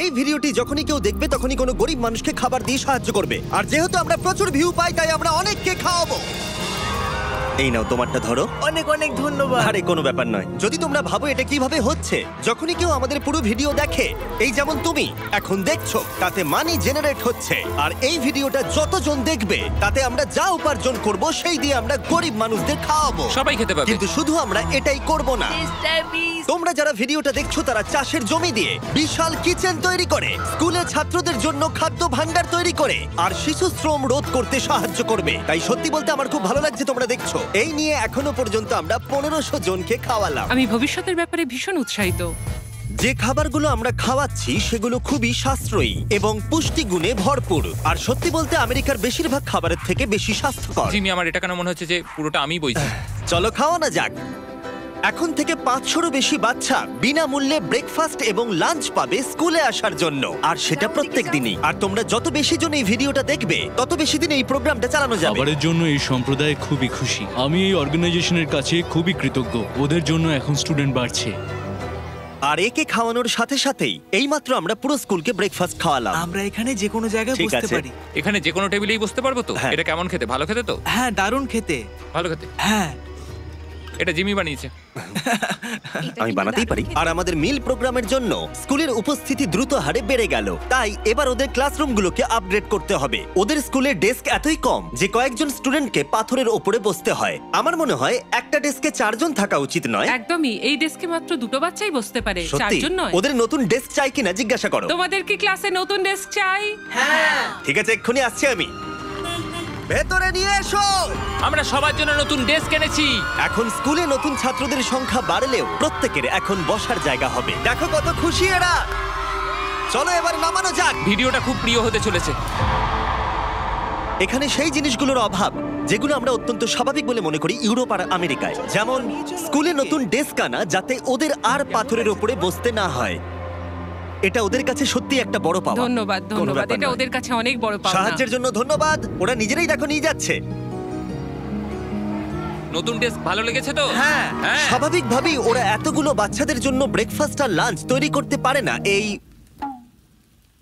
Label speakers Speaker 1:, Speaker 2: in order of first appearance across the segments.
Speaker 1: এই ভিডিওটি যখনই কেউ দেখবে তখনই কোনো গরিব মানুষকে খাবার দিয়ে সাহায্য করবে। আর যেহেতু আমরা প্রচুর ভিউ পাই তাই আমরা অনেককে খাওয়াবো। এই নাও তোমারটা ধরো।
Speaker 2: অনেক অনেক ধন্যবাদ।
Speaker 1: আরে কোনো ব্যাপার নয়। যদি তোমরা ভাবো এটা কিভাবে হচ্ছে, যখনই কেউ আমাদের পুরো ভিডিও দেখে, এই যেমন তুমি এখন দেখছো, তাতে মানি জেনারেট হচ্ছে। আর এই ভিডিওটা যতজন দেখবে তাতে আমরা যা উপার্জন করব সেই দিয়ে আমরা গরিব মানুষদের খাওয়াবো।
Speaker 3: সবাই খেতে পাবে।
Speaker 1: কিন্তু শুধু আমরা এটাই করব না। তোমরা যারা ভিডিওটা দেখছো তারা চাষের জমি দিয়ে বিশাল কিচেন তৈরি করে, স্কুলে ছাত্রদের জন্য খাদ্য ভাণ্ডার তৈরি করে, আর শিশু শ্রম রোধ করতে সাহায্য করবে। তাই সত্যি বলতে আমার খুব ভালো লাগছে তোমরা দেখছো। এই নিয়ে এখনো পর্যন্ত আমরা 1500 জনকে খাওয়ালাম।
Speaker 4: আমি ভবিষ্যতের ব্যাপারে ভীষণ উৎসাহিত।
Speaker 1: যে খাবারগুলো আমরা খাওয়াচ্ছি সেগুলো খুবই সাশ্রয়ী এবং পুষ্টিগুণে ভরপুর। আর সত্যি বলতে আমেরিকার বেশিরভাগ খাবারের থেকে বেশি স্বাস্থ্যকর।
Speaker 3: জিমি, আমার এটা কেন মনে হচ্ছে যে পুরোটা আমি বইছি।
Speaker 1: চলো খাওয়ানো যাক। এখন থেকে 500-রও বেশি বাচ্চা বিনামূল্যে ব্রেকফাস্ট এবং লাঞ্চ পাবে স্কুলে আসার জন্য, আর সেটা প্রত্যেক দিনই। আর তোমরা যত বেশি জন এই ভিডিওটা দেখবে তত বেশি দিন এই প্রোগ্রামটা চালানো যাবে।
Speaker 5: খাবারের জন্য এই সম্প্রদায় খুবই খুশি। আমি এই অর্গানাইজেশনের কাছে খুবই কৃতজ্ঞ। ওদের জন্য এখন স্টুডেন্ট বাড়ছে।
Speaker 1: আর একে খাওয়ানোর সাথে সাথেই এইমাত্র আমরা পুরো স্কুলকে ব্রেকফাস্ট খাওয়ালাম।
Speaker 2: আমরা এখানে যে কোনো জায়গায়
Speaker 1: ঠিক
Speaker 2: বসতে
Speaker 1: আছে।
Speaker 2: পারি।
Speaker 3: এখানে যে কোনো টেবিলেই বসতে পারবো তো?
Speaker 1: হ্যাঁ।
Speaker 3: এটা কেমন খেতে? ভালো খেতে তো?
Speaker 2: হ্যাঁ, দারুণ খেতে।
Speaker 3: ভালো খেতে।
Speaker 2: হ্যাঁ,
Speaker 3: এটা জিমি বানিয়েছে।
Speaker 1: আমি বানাতেই পারি। আর আমাদের মিল প্রোগ্রামের জন্য স্কুলের উপস্থিতি দ্রুত হারে বেড়ে গেল। তাই এবার ওদের ক্লাসরুমগুলোকে আপগ্রেড করতে হবে। ওদের স্কুলের ডেস্ক এতই কম যে কয়েকজন স্টুডেন্টকে পাথরের ওপরে বসতে হয়। আমার মনে হয় একটা ডেস্কে 4 জন থাকা উচিত নয়?
Speaker 4: একদমই। এই ডেস্কে মাত্র 2 বাচ্চাই বসতে পারে,
Speaker 1: সত্যি?
Speaker 4: 4 জন নয়।
Speaker 1: ওদের নতুন ডেস্ক চাই কিনা জিজ্ঞাসা করো।
Speaker 4: তোমাদের কি ক্লাসে নতুন ডেস্ক চাই?
Speaker 1: ঠিক আছে, এক্ষুনি আসছি আমি। ভেতরে নিয়ে এসো।
Speaker 3: আমরা সবার জন্য নতুন ডেস্ক এনেছি।
Speaker 1: এখন স্কুলে নতুন ছাত্রদের সংখ্যা বাড়লেও প্রত্যেকের এখন বসার জায়গা হবে। দেখো কত খুশি এরা। চলো এবার নামানো যাক।
Speaker 3: ভিডিওটা খুব প্রিয় হতে চলেছে।
Speaker 1: এখানে সেই জিনিসগুলোর অভাব যেগুলো আমরা অত্যন্ত স্বাভাবিক বলে মনে করি ইউরোপ আর আমেরিকায়। যেমন স্কুলে নতুন ডেস্ক আনা যাতে ওদের আর পাথরের উপরে বসতে না হয়। এটা ওদের কাছে সত্যি একটা বড় পাওয়া।
Speaker 4: ধন্যবাদ,
Speaker 1: কোনো
Speaker 4: ধন্যবাদ।
Speaker 1: ব্যাপার
Speaker 4: এটা
Speaker 1: নয়।
Speaker 4: ওদের কাছে অনেক বড় পাওনা।
Speaker 1: সাহায্যের জন্য ধন্যবাদ। ওরা নিজেরাই দেখো নিয়ে যাচ্ছে।
Speaker 3: নতুন ডেস্ক ভালো লেগেছে তো?
Speaker 2: হ্যাঁ।
Speaker 3: হ্যাঁ।
Speaker 1: স্বাভাবিকভাবেই ওরা এতগুলো বাচ্চাদের জন্য ব্রেকফাস্ট আর লাঞ্চ তৈরি করতে পারে না এই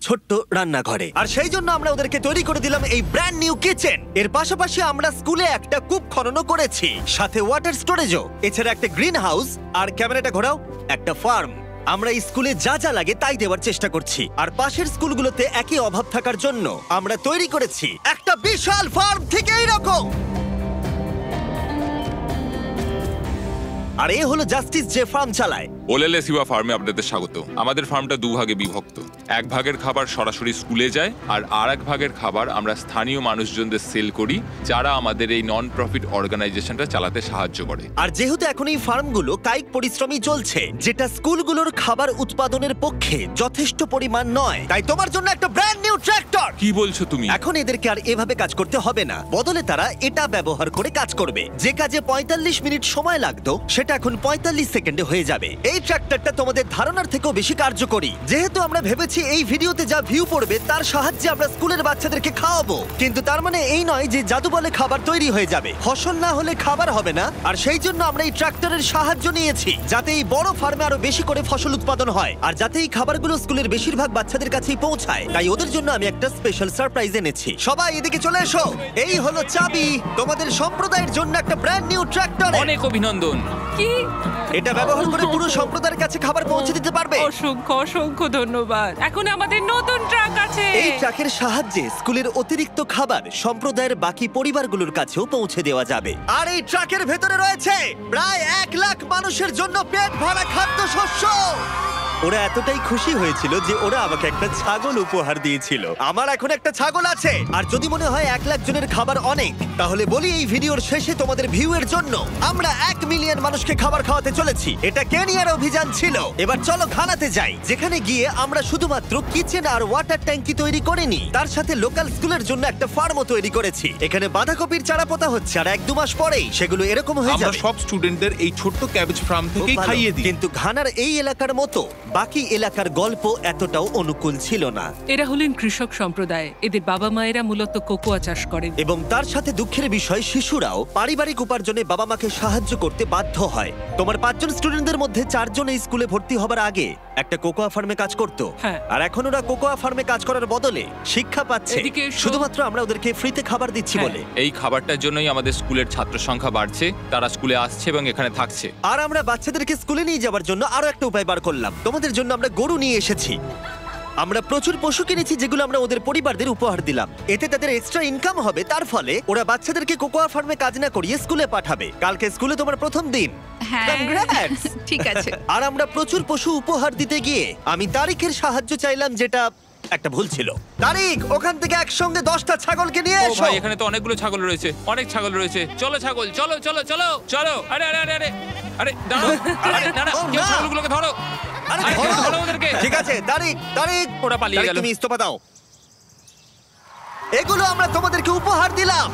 Speaker 1: ছোট্ট রান্নাঘরে। আর সেই জন্য আমরা ওদেরকে তৈরি করে দিলাম এই ব্র্যান্ড নিউ কিচেন। এর পাশাপাশি আমরা স্কুলে একটা কূপ খননও করেছি, সাথে ওয়াটার স্টোরেজও, এছাড়া একটা গ্রিন হাউস, আর ক্যামেরাটা ঘোরাও, একটা ফার্ম। আমরা এই স্কুলে যা যা লাগে তাই দেওয়ার চেষ্টা করছি। আর পাশের স্কুলগুলোতে একই অভাব থাকার জন্য আমরা তৈরি করেছি একটা বিশাল ফার্ম থেকে এইরকম। আর এ হলো জাস্টিস যে ফার্ম চালায়।
Speaker 6: ওলেলে সিবা ফার্মে আপনাদের স্বাগত। আমাদের ফার্মটা 2 ভাগে বিভক্ত। 1 ভাগের খাবার সরাসরি স্কুলে যায়, আর আরেক ভাগের খাবার আমরা স্থানীয় মানুষজনদের সেল করি, যারা আমাদের এই নন প্রফিট অর্গানাইজেশনটা চালাতে সাহায্য করে।
Speaker 1: আর যেহেতু এখন এই ফার্মগুলো কায়িক পরিশ্রমই চলছে, যেটা স্কুলগুলোর খাবার উৎপাদনের পক্ষে যথেষ্ট পরিমাণ নয়, তাই তোমার জন্য একটা ব্র্যান্ড নিউ ট্র্যাক্টর।
Speaker 6: কি বলছো তুমি?
Speaker 1: এখন এদেরকে আর এভাবে কাজ করতে হবে না, বদলে তারা এটা ব্যবহার করে কাজ করবে। যে কাজে 45 মিনিট সময় লাগতো সেটা এখন 45 সেকেন্ডে হয়ে যাবে। এই ট্র্যাক্টরটা তোমাদের ধারণার থেকেও বেশি কার্যকরী। যেহেতু আমরা ভেবেছি এই ভিডিওতে যা ভিউ পড়বে তার সাহায্যে আমরা স্কুলের বাচ্চাদেরকে খাওয়াবো, কিন্তু তার মানে এই নয় যে জাদু বলে খাবার তৈরি হয়ে যাবে। ফসল না হলে খাবার হবে না। আর সেই জন্য আমরা এই ট্র্যাক্টরের সাহায্য নিয়েছি, যাতে এই বড় ফার্মে আরো বেশি করে ফসল উৎপাদন হয়, আর যাতে এই খাবারগুলো স্কুলের বেশিরভাগ বাচ্চাদের কাছেই পৌঁছায়। তাই ওদের জন্য আমি একটা স্পেশাল সারপ্রাইজ এনেছি। সবাই এদিকে চলে এসো। এই হলো চাবি তোমাদের সম্প্রদায়ের জন্য একটা ব্র্যান্ড নিউ ট্র্যাক্টর।
Speaker 3: অনেক অভিনন্দন।
Speaker 4: কি?
Speaker 1: এটা ব্যবহার করে পুরো সম্প্রদায়ের কাছে খাবার পৌঁছে দিতে পারবে।
Speaker 4: অসংখ্য অসংখ্য ধন্যবাদ। এখন আমাদের নতুন ট্রাক আছে।
Speaker 1: এই ট্রাকের সাহায্যে স্কুলের অতিরিক্ত খাবার সম্প্রদায়ের বাকি পরিবারগুলোর কাছেও পৌঁছে দেওয়া যাবে। আর এই ট্রাকের ভেতরে রয়েছে প্রায় 1 লাখ মানুষের জন্য পেট ভরা খাদ্যশস্য। ওরা এতটাই খুশি হয়েছিল যে ওরা আমাকে একটা ছাগল উপহার দিয়েছিল। আমার এখন একটা ছাগল আছে। আর যদি মনে হয় 1 লাখ জনের খাবার অনেক, তাহলে বলি এই ভিডিওর শেষে তোমাদের ভিউ এর জন্য আমরা 1 মিলিয়ন মানুষকে খাবার খাওয়াতে চলেছি। এটা কেনিয়ার অভিযান ছিল। এবার চলো ঘানাতে যাই, যেখানে গিয়ে আমরা শুধুমাত্র কিচেন আর ওয়াটার ট্যাঙ্কি তৈরি করিনি, তার সাথে লোকাল স্কুলের জন্য একটা ফার্মও তৈরি করেছি। এখানে বাঁধাকপির চারা পোতা হচ্ছে, আর 1-2 মাস পরেই সেগুলো এরকম হয়ে
Speaker 7: আমরা
Speaker 1: যাবে।
Speaker 7: সব স্টুডেন্টদের এই ছোট্ট ক্যাবেজ ফার্ম
Speaker 1: খুব
Speaker 7: থেকেই
Speaker 1: ভালো।
Speaker 7: খাইয়ে দিই।
Speaker 1: কিন্তু ঘানার এই এলাকার মতো বাকি এলাকার গল্প এতটাও অনুকূল ছিল না।
Speaker 4: এরা হলেন কৃষক সম্প্রদায়। এদের বাবা মায়েরা মূলত কোকোয়া চাষ করেন।
Speaker 1: এবং তার সাথে দুঃখের বিষয়, শিশুরাও পারিবারিক উপার্জনে বাবা মাকে সাহায্য করতে বাধ্য হয়। তোমার 5 জন স্টুডেন্টদের মধ্যে 4 জন এই স্কুলে ভর্তি হবার আগে একটা কোকোয়া ফার্মে কাজ করত
Speaker 4: হ্যাঁ।
Speaker 1: আর এখন ওরা কোকোয়া ফার্মে কাজ করার বদলে শিক্ষা পাচ্ছে
Speaker 4: এদিকে এসো।
Speaker 1: শুধুমাত্র আমরা ওদেরকে ফ্রিতে খাবার দিচ্ছি
Speaker 4: হ্যাঁ।
Speaker 1: বলে।
Speaker 6: এই খাবারটার জন্যই আমাদের স্কুলের ছাত্র সংখ্যা বাড়ছে, তারা স্কুলে আসছে এবং এখানে থাকছে।
Speaker 1: আর আমরা বাচ্চাদেরকে স্কুলে নিয়ে যাওয়ার জন্য আরো একটা উপায় বার করলাম। তোমাদের জন্য আমরা গরু নিয়ে এসেছি। আমরা প্রচুর পশু কিনেছি যেগুলো আমরা ওদের পরিবারদের উপহার দিলাম। এতে তাদের এক্সট্রা ইনকাম হবে, তার ফলে ওরা বাচ্চাদেরকে কোকোয়া ফার্মে কাজ না করিয়ে স্কুলে পাঠাবে। কালকে স্কুলে তোমার প্রথম দিন।
Speaker 8: হ্যাঁ
Speaker 1: Congrats!
Speaker 8: ঠিক আছে।
Speaker 1: আর আমরা প্রচুর পশু উপহার দিতে গিয়ে আমি তারিখের সাহায্য চাইলাম, যেটা একটা ভুল ছিল। তারিখ, ওখান থেকে একসঙ্গে 10টা ছাগলকে নিয়ে
Speaker 6: ও
Speaker 1: এসো।
Speaker 6: ভাই, এখানে তো অনেকগুলো ছাগল রয়েছে, অনেক ছাগল রয়েছে। চলো ছাগল, চলো চলো চলো চলো। আরে আরে আরে আরে আরে দাঁড়াও, আরে না না,
Speaker 1: ও,
Speaker 6: কেউ
Speaker 1: না।
Speaker 6: ছাগলগুলোকে ধরো।
Speaker 1: আরে
Speaker 6: আরে
Speaker 1: ধরো।
Speaker 6: ধরো ওদেরকে।
Speaker 1: ঠিক আছে তারিখ, তারিখ
Speaker 6: ওরা পালিয়ে
Speaker 1: তারিখ,
Speaker 6: গেল।
Speaker 1: তুমি ইস্তফা দাও। এগুলো আমরা তোমাদেরকে উপহার দিলাম।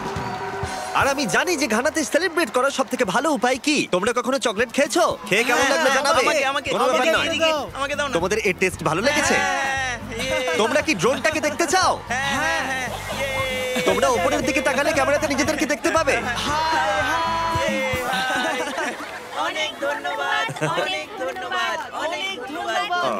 Speaker 1: আর আমি জানি যে ঘানাতে সেলিব্রেট করার সব থেকে ভালো উপায় কি। তোমরা কখনো চকলেট খেয়েছো? খেয়ে কেমন লাগলো জানাবে। কোনো ব্যাপার নয়।
Speaker 2: আমাকে দাও না।
Speaker 1: তোমাদের এর টেস্ট ভালো লেগেছে?
Speaker 2: হ্যাঁ,
Speaker 1: তোমরা কি ড্রোনটাকে দেখতে চাও? তোমরা উপরের দিকে তাকালে ক্যামেরাতে নিজেদেরকে দেখতে পাবে।
Speaker 2: অনেক ধন্যবাদ, অনেক ধন্যবাদ, অনেক ধন্যবাদ।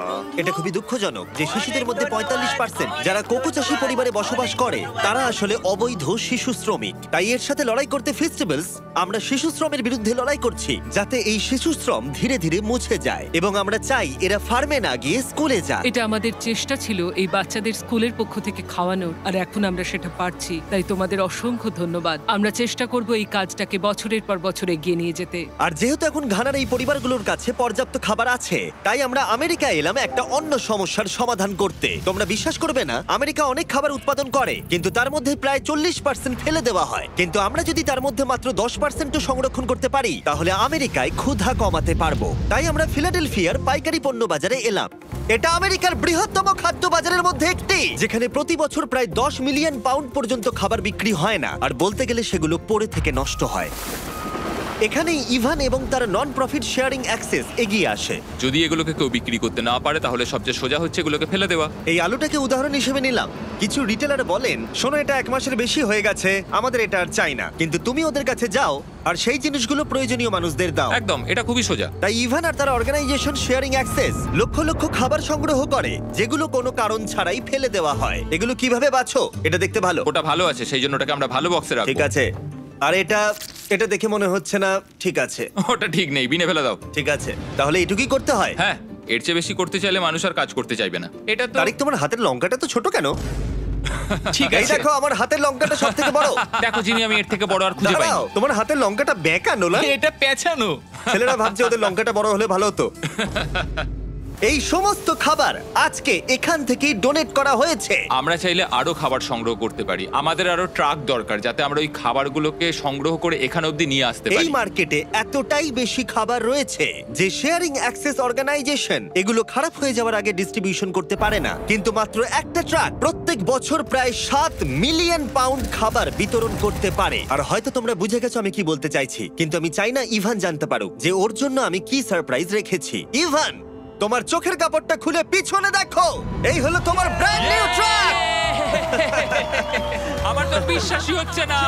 Speaker 1: এটা খুবই দুঃখজনক যে শিশুদের মধ্যে 45% যারা কোকো চাষী পরিবারে বসবাস করে তারা আসলে অবৈধ শিশু শ্রমিক। তাই এর সাথে লড়াই করতে ফেস্টিভ্যালস আমরা শিশু শ্রমের বিরুদ্ধে লড়াই করছি, যাতে এই শিশু শ্রম ধীরে ধীরে মুছে যায়। এবং আমরা চাই এরা ফার্মে না গিয়ে স্কুলে যায়।
Speaker 4: এটা আমাদের চেষ্টা ছিল এই বাচ্চাদের স্কুলের পক্ষ থেকে খাওয়ানোর, আর এখন আমরা সেটা পারছি। তাই তোমাদের অসংখ্য ধন্যবাদ। আমরা চেষ্টা করব এই কাজটাকে বছরের পর বছর এগিয়ে নিয়ে যেতে।
Speaker 1: আর যেহেতু এখন ঘানার এই পরিবারগুলোর কাছে পর্যাপ্ত খাবার আছে, তাই আমরা আমেরিকায় এলাম একটা অন্য সমস্যার সমাধান করতে। তোমরা বিশ্বাস করবে না, আমেরিকা অনেক খাবার উৎপাদন করে, কিন্তু তার মধ্যে প্রায় 40% ফেলে দেওয়া হয়। কিন্তু আমরা যদি তার মধ্যে মাত্র 10% সংরক্ষণ করতে পারি, তাহলে আমেরিকায় ক্ষুধা কমাতে পারবো। তাই আমরা ফিলাডেলফিয়ার পাইকারি পণ্য বাজারে এলাম। এটা আমেরিকার বৃহত্তম খাদ্য বাজারের মধ্যে একটি, যেখানে প্রতি বছর প্রায় 10 মিলিয়ন পাউন্ড পর্যন্ত খাবার বিক্রি হয় না, আর বলতে গেলে সেগুলো পড়ে থেকে নষ্ট হয়। এখানেই ইভান এবং তার নন প্রফিট শেয়ারিং অ্যাক্সেস এগিয়ে আসে।
Speaker 6: যদি এগুলোকে কেউ বিক্রি করতে না পারে, তাহলে সবচেয়ে সোজা হচ্ছে এগুলোকে ফেলে দেওয়া।
Speaker 1: এই আলুটাকে উদাহরণ হিসেবে নিলাম। কিছু রিটেলার বলেন, শোনো এটা 1 মাসের বেশি হয়ে গেছে, আমাদের এটা আর চাই না। কিন্তু তুমি ওদের কাছে যাও আর সেই জিনিসগুলো প্রয়োজনীয় মানুষদের দাও।
Speaker 6: একদম, এটা খুবই সোজা।
Speaker 1: তাই ইভান আর তার organisation sharing access lakh lakh খাবার সংগ্রহ করে, যেগুলো কোনো কারণ ছাড়াই ফেলে দেওয়া হয়। এগুলো কিভাবে বাছো? এটা দেখতে ভালো।
Speaker 6: ওটা ভালো আছে, সেই জন্য ওটাকে আমরা ভালো বক্সে রাখবো।
Speaker 1: ঠিক আছে। আর এটা দেখে মনে হচ্ছে না ঠিক আছে।
Speaker 6: ওটা ঠিক নেই, বিনে ফেলে দাও।
Speaker 1: ঠিক আছে, তাহলে এটুকুই করতে হয়।
Speaker 6: হ্যাঁ, এর চেয়ে বেশি করতে চাইলে মানুষ আর কাজ করতে চাইবে না। এটা তো
Speaker 1: তারিক, তোমার হাতের লঙ্কাটা তো ছোট কেন?
Speaker 6: ঠিক
Speaker 1: এই
Speaker 6: আছে।
Speaker 1: দেখো, আমার হাতের লঙ্কাটা সব থেকে বড়।
Speaker 6: দেখো জিমি, আমি এর থেকে বড় আর খুঁজে পাই।
Speaker 1: দাঁড়াও, তোমার হাতের লঙ্কাটা বেঁকা নোলান।
Speaker 3: এটা পেছানো।
Speaker 1: ছেলেরা ভাবছে ওদের লঙ্কাটা বড় হলে ভালো হতো। এই সমস্ত খাবার আজকে এখান থেকেই ডোনেট করা হয়েছে।
Speaker 6: আমরা চাইলে আরো খাবার সংগ্রহ করতে পারি। আমাদের আরো ট্রাক দরকার, যাতে আমরা ওই খাবারগুলোকে সংগ্রহ করে এখানে অবধি নিয়ে আসতে
Speaker 1: এই
Speaker 6: পারি।
Speaker 1: মার্কেটে এতটাই বেশি খাবার রয়েছে যে শেয়ারিং অ্যাক্সেস অর্গানাইজেশন এগুলো খারাপ হয়ে যাওয়ার আগে ডিস্ট্রিবিউশন করতে পারে না। কিন্তু মাত্র একটা ট্রাক প্রত্যেক বছর প্রায় 7 মিলিয়ন পাউন্ড খাবার বিতরণ করতে পারে। আর হয়তো তোমরা বুঝে গেছো আমি কি বলতে চাইছি, কিন্তু আমি চাই না ইভান জানতে পারুক যে ওর জন্য আমি কি সারপ্রাইজ রেখেছি। ইভান, তোমার চোখের কাপড়টা খুলে পিছনে দেখো, এই হলো তোমার ব্র্যান্ড নিউ ট্রাক।
Speaker 3: আমার তো বিশ্বাসই হচ্ছে না।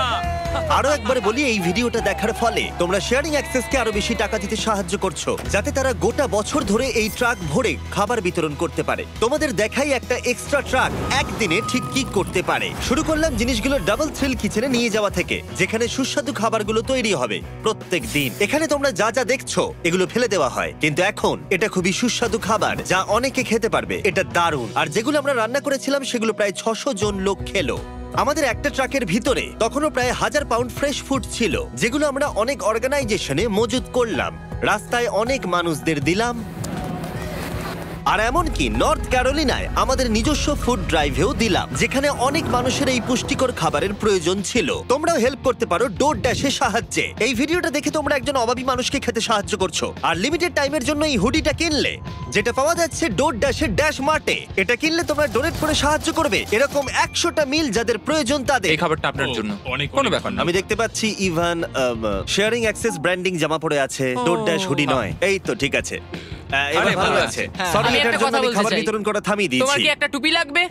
Speaker 1: আরো একবার বলি, এই ভিডিওটা দেখার ফলে তোমরা শেয়ারিং অ্যাক্সেসকে আরো বেশি টাকা দিতে সাহায্য করছো, যাতে তারা গোটা বছর ধরে এই ট্রাক ভরে খাবার বিতরণ করতে পারে। তোমাদের দেখাই একটা এক্সট্রা ট্রাক একদিনে ঠিক কি করতে পারে। শুরু করলাম জিনিসগুলো ডাবল থ্রিল কিচেনে নিয়ে যাওয়া থেকে, যেখানে সুস্বাদু খাবারগুলো তৈরি হবে প্রত্যেক দিন। এখানে তোমরা যা যা দেখছো এগুলো ফেলে দেওয়া হয়, কিন্তু এখন এটা খুবই সুস্বাদু খাবার যা অনেকে খেতে পারবে। এটা দারুণ। আর যেগুলো আমরা রান্না করেছিলাম সেগুলো প্রায় 600 জন লোক খেলো। আমাদের একটা ট্রাকের ভিতরে তখনও প্রায় 1000 পাউন্ড ফ্রেশ ফুড ছিল, যেগুলো আমরা অনেক অর্গানাইজেশনে মজুত করলাম, রাস্তায় অনেক মানুষদের দিলাম। আর এমনকি নর্থ ক্যারোলিনায় আমাদের নিজস্ব ফুড ড্রাইভেও দিলাম, যেখানে অনেক মানুষের এই পুষ্টিকর খাবারের প্রয়োজন ছিল। তোমরাও হেল্প করতে পারো ডোর ড্যাশের সাহায্যে। এই ভিডিওটা দেখে তোমরা একজন অভাবী মানুষকে খেতে সাহায্য করছো। আর লিমিটেড টাইমের জন্য এই হুডিটা কিনলে, যেটা পাওয়া যাচ্ছে ডোর ড্যাশের ড্যাশ মার্টে, এটা কিনলে তোমরা ডোনেট করে সাহায্য করবে এরকম 100টা মিল যাদের প্রয়োজন তাদের।
Speaker 6: এই খাবারটা আপনার জন্য। কোনো ব্যাপার না।
Speaker 1: আমি দেখতে পাচ্ছি ইভান শেয়ারিং অ্যাক্সেস ব্র্যান্ডিং জামা পরে আছে, ডোর ড্যাশ হুডি নয়। এই তো ঠিক আছে, এবার
Speaker 6: আরে,
Speaker 1: ভালো
Speaker 6: ভালো
Speaker 1: আছে।
Speaker 6: আছে।
Speaker 1: সরি,
Speaker 3: আমি
Speaker 1: এটার
Speaker 3: একটা
Speaker 1: জন্য
Speaker 3: কথা
Speaker 1: আমি
Speaker 3: বলতে
Speaker 1: খাবার
Speaker 3: চাই।
Speaker 1: বিতরণ করা থামিয়ে
Speaker 3: তোমার
Speaker 1: দিয়েছি।
Speaker 3: কি একটা টুপি লাগবে?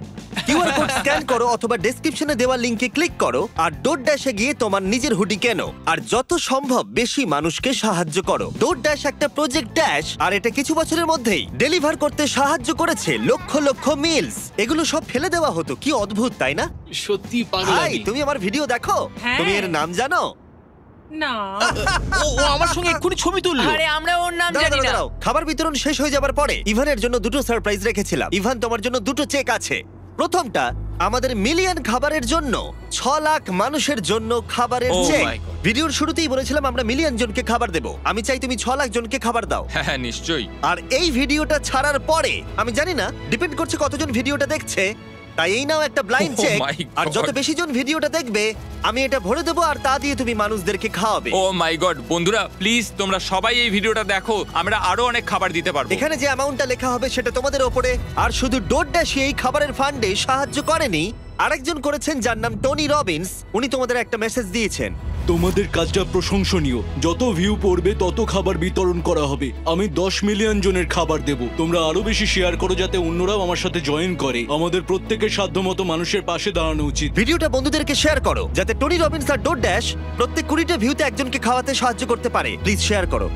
Speaker 1: কিউআর কোড স্ক্যান করো অথবা ডেসক্রিপশনে দেওয়া লিংকে ক্লিক করো আর ডোরড্যাশে গিয়ে তোমার নিজের হুডি কেনো আর যত সম্ভব বেশি মানুষকে সাহায্য করো। ডোরড্যাশ একটা প্রজেক্ট ড্যাশ আর এটা কিছু বছরের মধ্যেই ডেলিভার করতে সাহায্য করেছে লক্ষ লক্ষ মিলস। এগুলো সব ফেলে দেওয়া হতো, কি অদ্ভুত তাই না?
Speaker 5: সত্যি
Speaker 1: ভাই
Speaker 5: পাগলামি।
Speaker 1: তুমি আমার ভিডিও দেখো,
Speaker 4: হ্যাঁ।
Speaker 1: তুমি এর নাম জানো?
Speaker 4: না
Speaker 5: ও আমার সঙ্গে এক্ষুনি ছবি তুললো।
Speaker 2: আরে আমরা ওর নাম
Speaker 1: দাঁড়াও,
Speaker 2: জানি
Speaker 1: দাঁড়াও,
Speaker 2: না।
Speaker 1: দাঁড়াও। খাবার বিতরণ শেষ হয়ে যাবার পরে ইভানের জন্য দুটো সারপ্রাইজ রেখেছিলাম। ইভান, তোমার জন্য দুটো চেক আছে। প্রথমটা আমাদের মিলিয়ন খাবারের জন্য 6 লাখ মানুষের জন্য খাবারের
Speaker 6: Oh
Speaker 1: চেক।
Speaker 6: my God.
Speaker 1: ভিডিওর শুরুতেই বলেছিলাম আমরা মিলিয়ন জনকে খাবার দেব। আমি চাই তুমি 6 লাখ জনকে খাবার দাও।
Speaker 6: হ্যাঁ নিশ্চয়ই।
Speaker 1: আর এই ভিডিওটা ছাড়ার পরে আমি জানি না, ডিপেন্ড করছে কতজন ভিডিওটা দেখছে, তাই এই নাও একটা ব্লাইন্ড
Speaker 6: Oh
Speaker 1: চেক।
Speaker 6: my
Speaker 1: আর যত
Speaker 6: God.
Speaker 1: বেশি জন ভিডিওটা দেখবে আমি এটা ভরে দেবো আর তা দিয়ে তুমি মানুষদেরকে খাওয়াবে।
Speaker 6: ও মাই গড, বন্ধুরা প্লিজ তোমরা সবাই এই ভিডিওটা দেখো, আমরা আরো অনেক খাবার দিতে পারবো।
Speaker 1: এখানে যে অ্যামাউন্টটা লেখা হবে সেটা তোমাদের ওপরে। আর শুধু ডোরড্যাশই এই খাবারের ফান্ডে সাহায্য করেনি, আরেকজন করেছেন যার নাম টনি রবিন্স। উনি তোমাদের একটা মেসেজ দিয়েছেন।
Speaker 5: তোমাদের কাজটা প্রশংসনীয়। যত ভিউ পড়বে তত খাবার বিতরণ করা হবে। আমি 10 মিলিয়ন জনের খাবার দেব। তোমরা আরো বেশি শেয়ার করো যাতে অন্যরাও আমার সাথে জয়েন করে। আমাদের প্রত্যেকের সাধ্যমতো মানুষের পাশে দাঁড়ানো উচিত।
Speaker 1: ভিডিওটা বন্ধুদেরকে শেয়ার করো যাতে টনি রবিন্স আর ডোরড্যাশ প্রত্যেক 20টা ভিউতে একজনকে খাওয়াতে সাহায্য করতে পারে। প্লিজ শেয়ার করো।